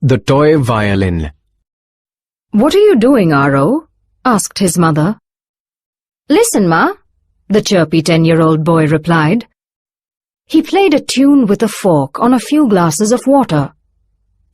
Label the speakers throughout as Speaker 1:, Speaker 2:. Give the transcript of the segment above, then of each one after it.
Speaker 1: The toy violin.
Speaker 2: "What are you doing, Aro?" asked his mother. "Listen, Ma," the chirpy 10-year-old boy replied. He played a tune with a fork on a few glasses of water.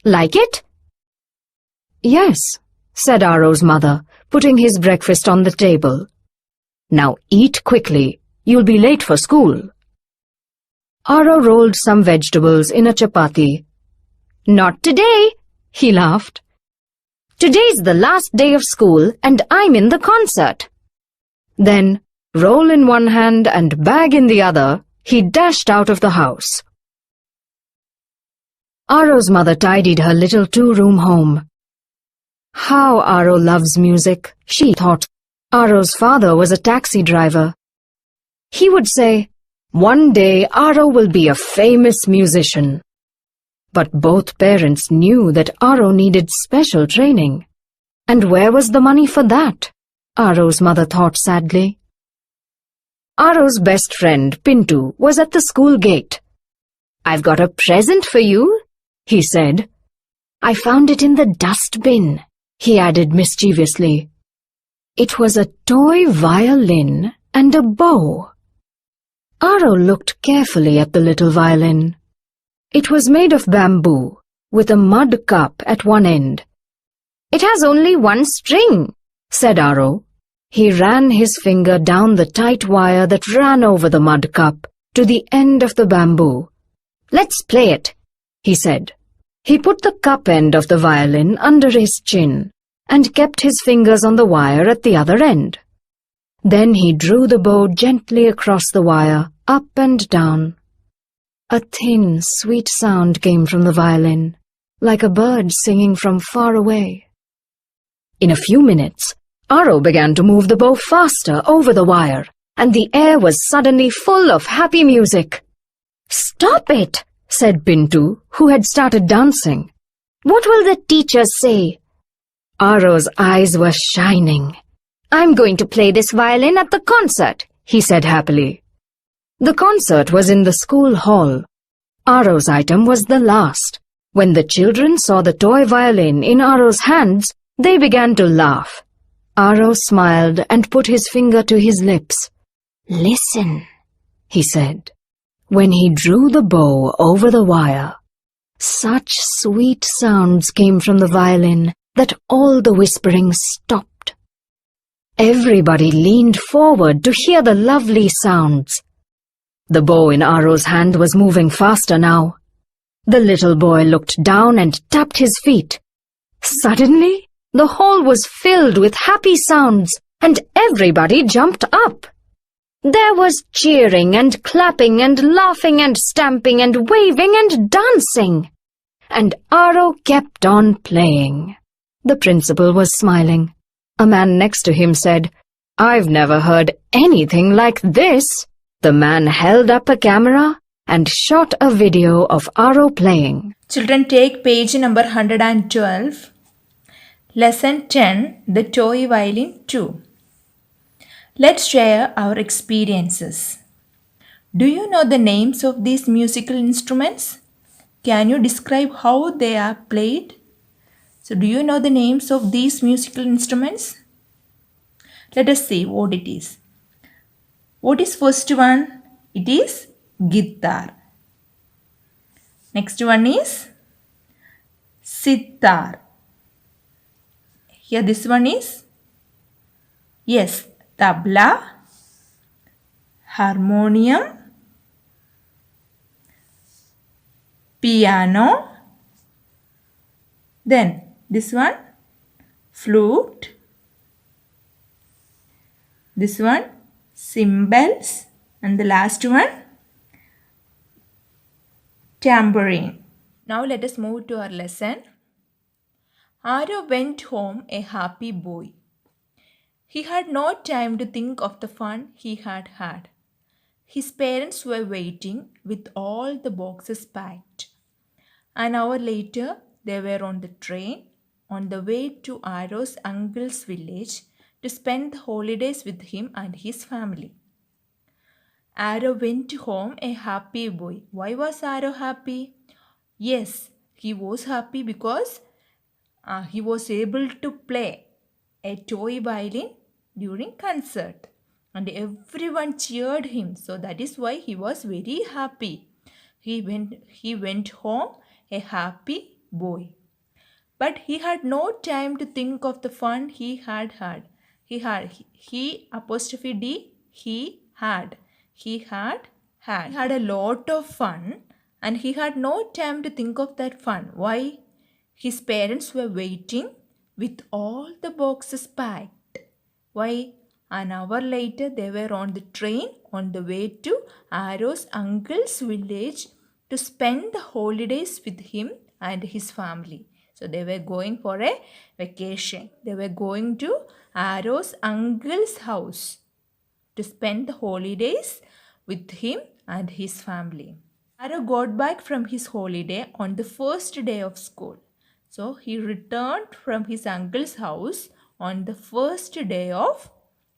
Speaker 2: "Like it?" "Yes," said Aro's mother, putting his breakfast on the table. "Now eat quickly. You'll be late for school." Aro rolled some vegetables in a chapati. "Not today," he laughed. "Today's the last day of school and I'm in the concert." Then, roll in one hand and bag in the other, he dashed out of the house. Aro's mother tidied her little 2-room home. How Aro loves music, she thought. Aro's father was a taxi driver. He would say, "One day Aro will be a famous musician." But both parents knew that Aro needed special training. And where was the money for that? Aro's mother thought sadly. Aro's best friend, Pintu, was at the school gate. "I've got a present for you," he said. "I found it in the dustbin," he added mischievously. It was a toy violin and a bow. Aro looked carefully at the little violin. It was made of bamboo, with a mud cup at one end. "It has only one string," said Aro. He ran his finger down the tight wire that ran over the mud cup to the end of the bamboo. "Let's play it," he said. He put the cup end of the violin under his chin and kept his fingers on the wire at the other end. Then he drew the bow gently across the wire, up and down. A thin, sweet sound came from the violin, like a bird singing from far away. In a few minutes, Aro began to move the bow faster over the wire, and the air was suddenly full of happy music. "Stop it," said Pintu, who had started dancing. "What will the teacher say?" Aro's eyes were shining. "I'm going to play this violin at the concert," he said happily. The concert was in the school hall. Aro's item was the last. When the children saw the toy violin in Aro's hands, they began to laugh. Aro smiled and put his finger to his lips. "Listen," he said. When he drew the bow over the wire, such sweet sounds came from the violin that all the whispering stopped. Everybody leaned forward to hear the lovely sounds. The bow in Aro's hand was moving faster now. The little boy looked down and tapped his feet. Suddenly, the hall was filled with happy sounds, and everybody jumped up. There was cheering and clapping and laughing and stamping and waving and dancing. And Aro kept on playing. The principal was smiling. A man next to him said, "I've never heard anything like this." The man held up a camera and shot a video of Aro playing.
Speaker 3: Children, take page number 112. Lesson 10, The Toy Violin 2. Let's share our experiences. Do you know the names of these musical instruments? Can you describe how they are played? So, do you know the names of these musical instruments? Let us see what it is. What is first one? It is guitar. Next one is sitar. Here this one is, yes, tabla, harmonium, piano, then this one, flute, this one, cymbals, and the last one, tambourine. Now let us move to our lesson. Aro went home a happy boy. He had no time to think of the fun he had had. His parents were waiting with all the boxes packed. An hour later, they were on the train on the way to Aro's uncle's village to spend the holidays with him and his family. Aro went home a happy boy. Why was Aro happy? Yes, He was happy because he was able to play a toy violin during concert, and everyone cheered him. So that is why he was very happy. He went home a happy boy. But he had no time to think of the fun he had had. He apostrophe D, he had. He had had. He had a lot of fun and he had no time to think of that fun. Why? His parents were waiting with all the boxes packed. Why? An hour later, they were on the train on the way to Arrow's uncle's village to spend the holidays with him and his family. So they were going for a vacation. They were going to Arrow's uncle's house to spend the holidays with him and his family. Arrow got back from his holiday on the first day of school. So he returned from his uncle's house on the first day of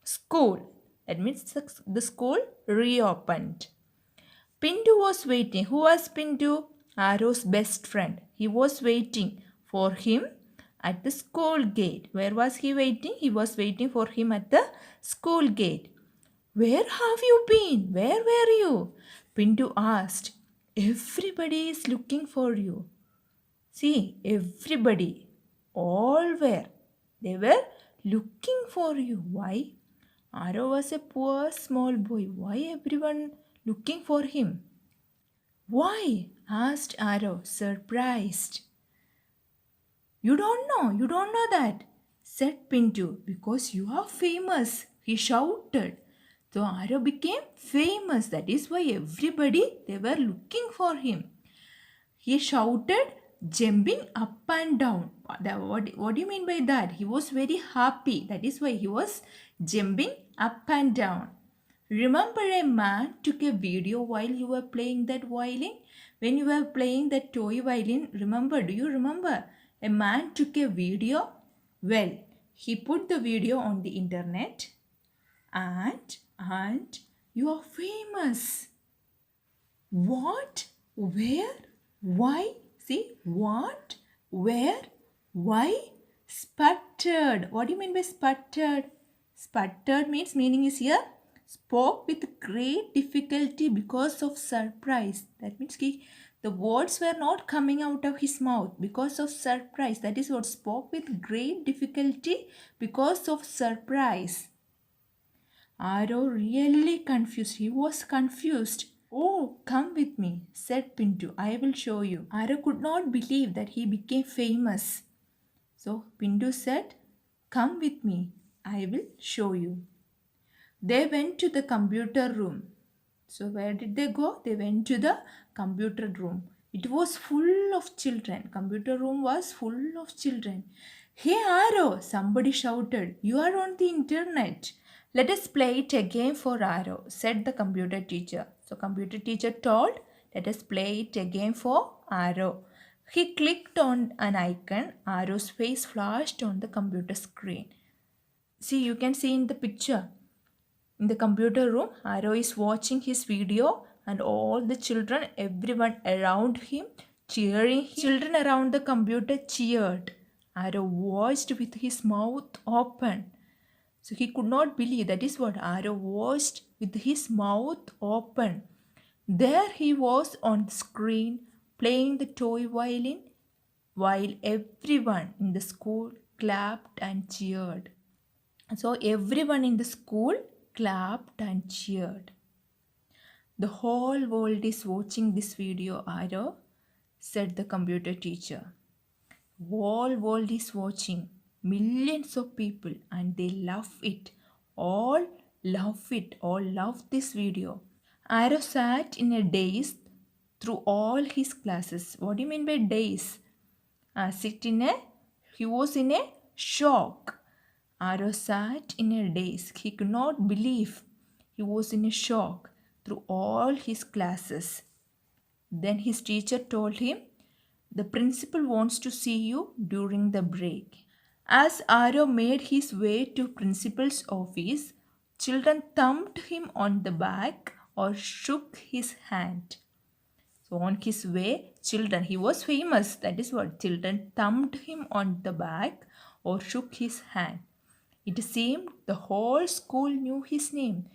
Speaker 3: school. That means the school reopened. Pindu was waiting. Who was Pindu? Arrow's best friend. He was waiting for him at the school gate. Where was he waiting? He was waiting for him at the school gate. Where have you been? Where were you? Pindu asked. Everybody is looking for you. See, everybody, all were. They were looking for you. Why? Arrow was a poor small boy. Why everyone looking for him? Why? Asked Arrow, surprised. You don't know that, said Pintu. Because you are famous, he shouted. So Arrow became famous. That is why everybody, they were looking for him. He shouted, jumping up and down. What do you mean by that? He was very happy. That is why he was jumping up and down. Remember, a man took a video while you were playing that violin? When you were playing that toy violin, do you remember? A man took a video. Well, he put the video on the internet and you are famous. What? Where? Why? See, what? Where? Why? Sputtered. What do you mean by sputtered? Sputtered meaning is here. Spoke with great difficulty because of surprise. That means the words were not coming out of his mouth because of surprise. That is what spoke with great difficulty because of surprise. Arrow really confused. He was confused. Oh, come with me, said Pintu. I will show you. Arrow could not believe that he became famous. So Pintu said, come with me. I will show you. They went to the computer room. So where did they go? They went to the computer room. It was full of children. Computer room was full of children. Hey Arrow, somebody shouted. You are on the internet. Let us play it again for Arrow, said the computer teacher. So computer teacher told, let us play it again for Arrow. He clicked on an icon. Arrow's face flashed on the computer screen. See, you can see in the picture. In the computer room, Arrow is watching his video and all the children, everyone around him, cheering him. Children around the computer cheered. Arrow watched with his mouth open. So he could not believe. That is what Arrow watched with his mouth open. There he was on the screen playing the toy violin while everyone in the school clapped and cheered. So everyone in the school clapped and cheered. The whole world is watching this video, Arrow, said the computer teacher. Whole world is watching. Millions of people, and they love it. All love it. All love this video. Arrow sat in a daze through all his classes. What do you mean by daze? He was in a shock. Arrow sat in a daze. He could not believe. He was in a shock through all his classes. Then his teacher told him, the principal wants to see you during the break. As Arrow made his way to principal's office, children thumped him on the back or shook his hand. So on his way, children, he was famous. That is what children thumped him on the back or shook his hand. It seemed the whole school knew his name.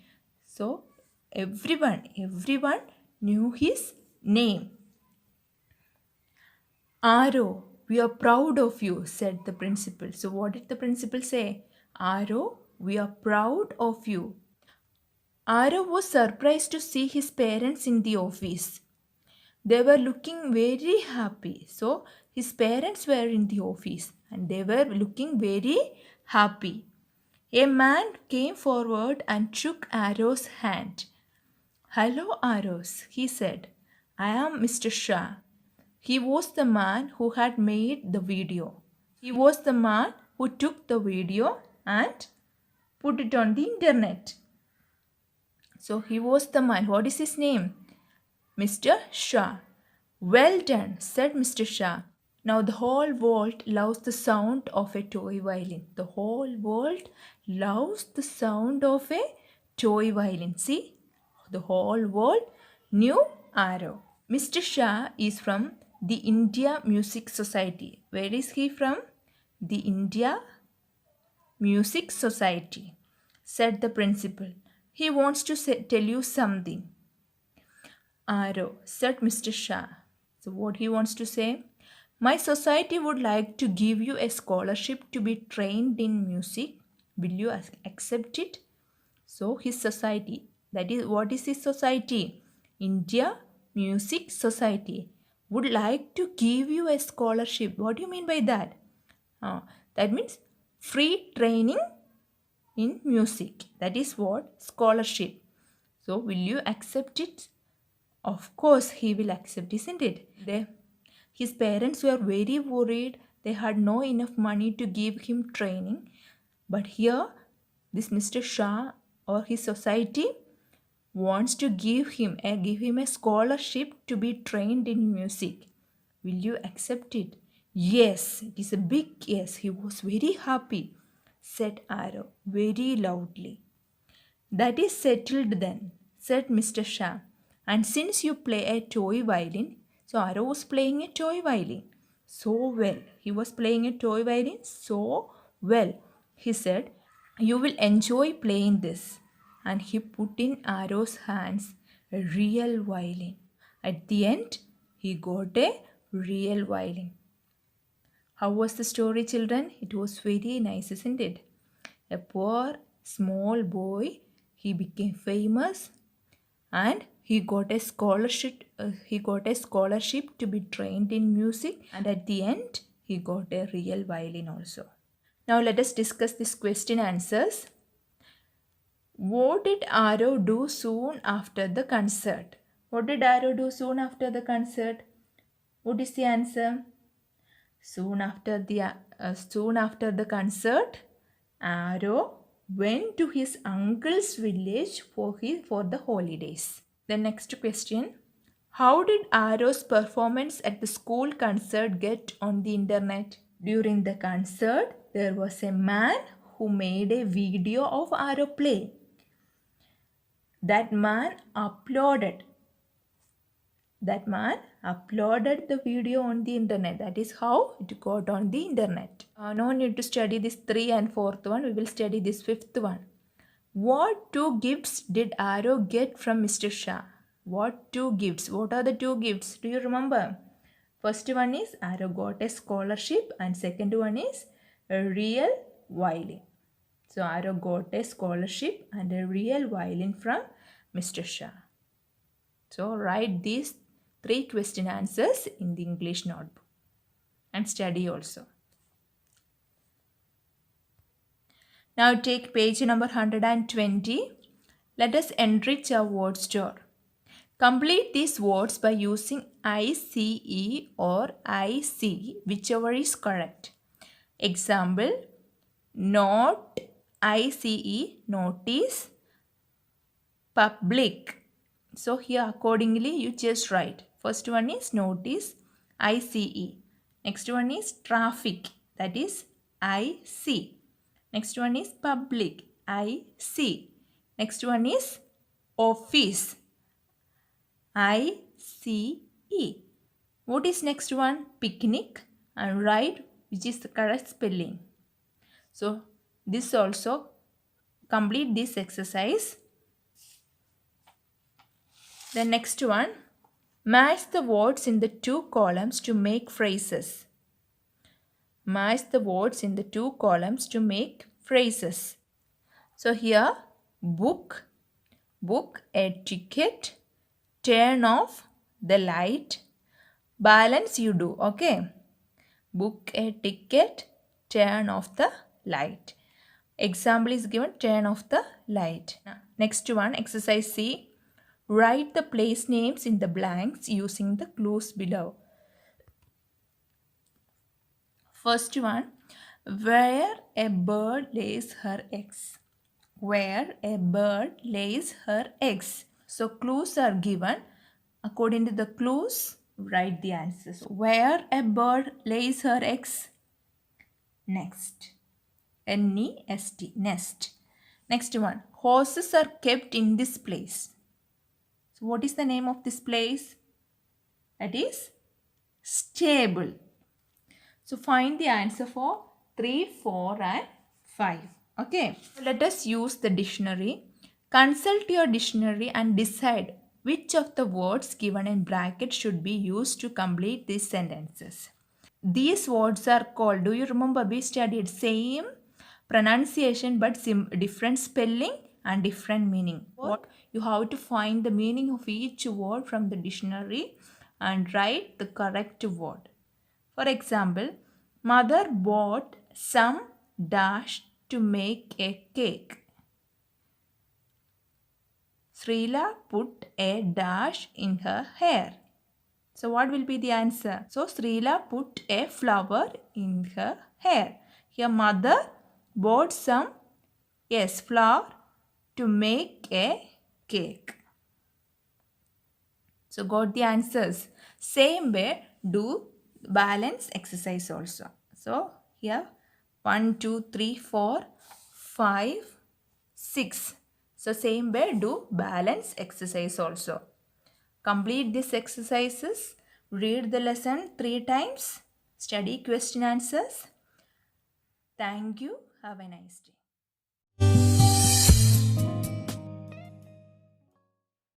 Speaker 3: So everyone knew his name. Aro, we are proud of you, said the principal. So what did the principal say? Aro, we are proud of you. Aro was surprised to see his parents in the office. They were looking very happy. So his parents were in the office and they were looking very happy. A man came forward and shook Arrow's hand. Hello, Arrows, he said. I am Mr. Shah. He was the man who had made the video. He was the man who took the video and put it on the internet. So he was the man. What is his name? Mr. Shah. Well done, said Mr. Shah. Now the whole world loves the sound of a toy violin. The whole world loves the sound of a toy violin. See, the whole world knew Arrow. Mr. Shah is from the India Music Society. Where is he from? The India Music Society, said the principal. He wants to tell you something. Arrow, said Mr. Shah. So, what he wants to say? My society would like to give you a scholarship to be trained in music. Will you accept it? So, his society, that is, what is his society? India Music Society would like to give you a scholarship. What do you mean by that? That means free training in music. That is what? Scholarship. So, will you accept it? Of course, he will accept, isn't it? His parents were very worried. They had no enough money to give him training. But here, this Mr. Shah or his society wants to give him a scholarship to be trained in music. Will you accept it? Yes, it is a big yes. He was very happy, said Arrow very loudly. That is settled then, said Mr. Shah. And since you play a toy violin, so Arrow was playing a toy violin so well. He was playing a toy violin so well. He said, you will enjoy playing this. And he put in Arrow's hands a real violin. At the end, he got a real violin. How was the story, children? It was very nice, isn't it? A poor small boy, he became famous and he got a scholarship to be trained in music, and at the end he got a real violin also. Now let us discuss this question answers. What did Arrow do soon after the concert? What did Arrow do soon after the concert? What is the answer? Soon after the concert, Arrow went to his uncle's village for the holidays. The next question. How did Arrow's performance at the school concert get on the internet? During the concert, there was a man who made a video of Arrow play. That man uploaded the video on the internet. That is how it got on the internet. No need to study this 3 and 4th one. We will study this 5th one. What 2 gifts did Arrow get from Mr. Shah? What 2 gifts? What are the 2 gifts? Do you remember? First one is Arrow got a scholarship and second one is a real violin. So Arrow got a scholarship and a real violin from Mr. Shah. So write these 3 question answers in the English notebook and study also. Now take page number 120. Let us enrich our word store. Complete these words by using ICE or IC, whichever is correct. Example, note, ICE, notice, public. So here accordingly you just write. First one is notice, ICE. Next one is traffic, that is IC. Next one is public, IC. Next one is office, ICE. E. What is next one? Picnic and ride, which is the correct spelling. So this also complete this exercise. The next one, match the words in the two columns to make phrases. Match the words in the two columns to make phrases. So here, book, book a ticket, turn off the light, balance you do, okay? Book a ticket, turn off the light. Example is given, turn off the light. Next one, exercise C. Write the place names in the blanks using the clues below. First one, where a bird lays her eggs. Where a bird lays her eggs. So clues are given. According to the clues, write the answers. Where a bird lays her eggs. Next. N-E-S-T, nest. Next one, horses are kept in this place. So what is the name of this place? That is stable. So find the answer for 3, 4 and 5. Okay. Let us use the dictionary. Consult your dictionary and decide which of the words given in bracket should be used to complete these sentences. These words are called, do you remember we studied same pronunciation but different spelling and different meaning. What you have to find the meaning of each word from the dictionary and write the correct word. For example, mother bought some dash to make a cake. Srila put a dash in her hair. So what will be the answer? So Srila put a flower in her hair. Here mother bought some flour to make a cake. So got the answers. Same way do balance exercise also. So here 1, 2, 3, 4, 5, 6. So same way do balance exercise also. Complete these exercises. Read the lesson 3 times. Study question answers. Thank you. Have a nice day.